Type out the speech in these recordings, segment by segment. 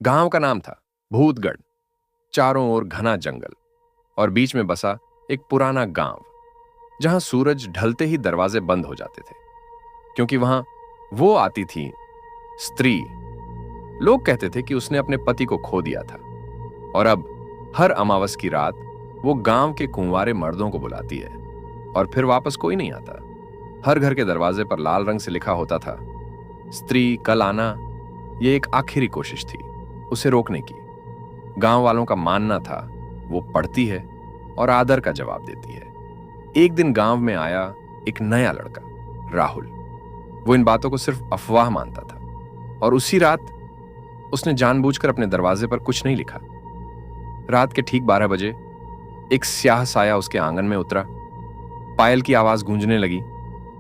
गांव का नाम था भूतगढ़। चारों ओर घना जंगल और बीच में बसा एक पुराना गांव, जहां सूरज ढलते ही दरवाजे बंद हो जाते थे, क्योंकि वहां वो आती थी स्त्री। लोग कहते थे कि उसने अपने पति को खो दिया था और अब हर अमावस की रात वो गांव के कुंवारे मर्दों को बुलाती है और फिर वापस कोई नहीं आता। हर घर के दरवाजे पर लाल रंग से लिखा होता था, स्त्री कल आना। ये एक आखिरी कोशिश थी उसे रोकने की। गांव वालों का मानना था वो पढ़ती है और आदर का जवाब देती है। एक दिन गांव में आया एक नया लड़का, राहुल। वो इन बातों को सिर्फ अफवाह मानता था और उसी रात उसने जानबूझकर अपने दरवाजे पर कुछ नहीं लिखा। रात के ठीक 12 बजे एक स्याह साया उसके आंगन में उतरा। पायल की आवाज गूंजने लगी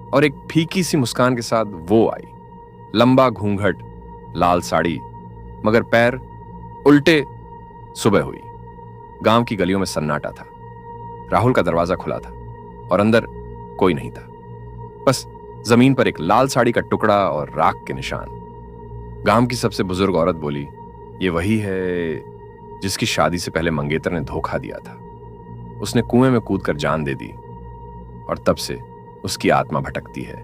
और एक फीकी सी मुस्कान के साथ वो आई। लंबा घूंघट, लाल साड़ी, मगर पैर उल्टे। सुबह हुई। गांव की गलियों में सन्नाटा था। राहुल का दरवाजा खुला था और अंदर कोई नहीं था, बस जमीन पर एक लाल साड़ी का टुकड़ा और राख के निशान। गांव की सबसे बुजुर्ग औरत बोली, ये वही है जिसकी शादी से पहले मंगेतर ने धोखा दिया था। उसने कुएं में कूदकर जान दे दी और तब से उसकी आत्मा भटकती है,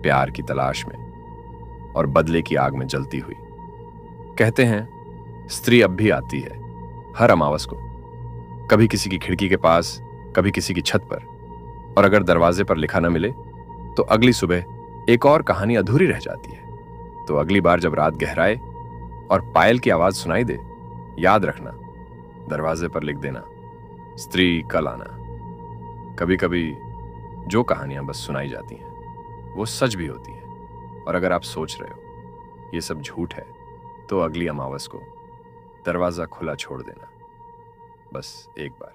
प्यार की तलाश में और बदले की आग में जलती हुई। कहते हैं स्त्री अब भी आती है, हर अमावस को, कभी किसी की खिड़की के पास, कभी किसी की छत पर। और अगर दरवाजे पर लिखा न मिले तो अगली सुबह एक और कहानी अधूरी रह जाती है। तो अगली बार जब रात गहराए और पायल की आवाज सुनाई दे, याद रखना, दरवाजे पर लिख देना, स्त्री कल आना। कभी कभी जो कहानियां बस सुनाई जाती हैं वो सच भी होती हैं। और अगर आप सोच रहे हो ये सब झूठ है, तो अगली अमावस को दरवाजा खुला छोड़ देना, बस एक बार।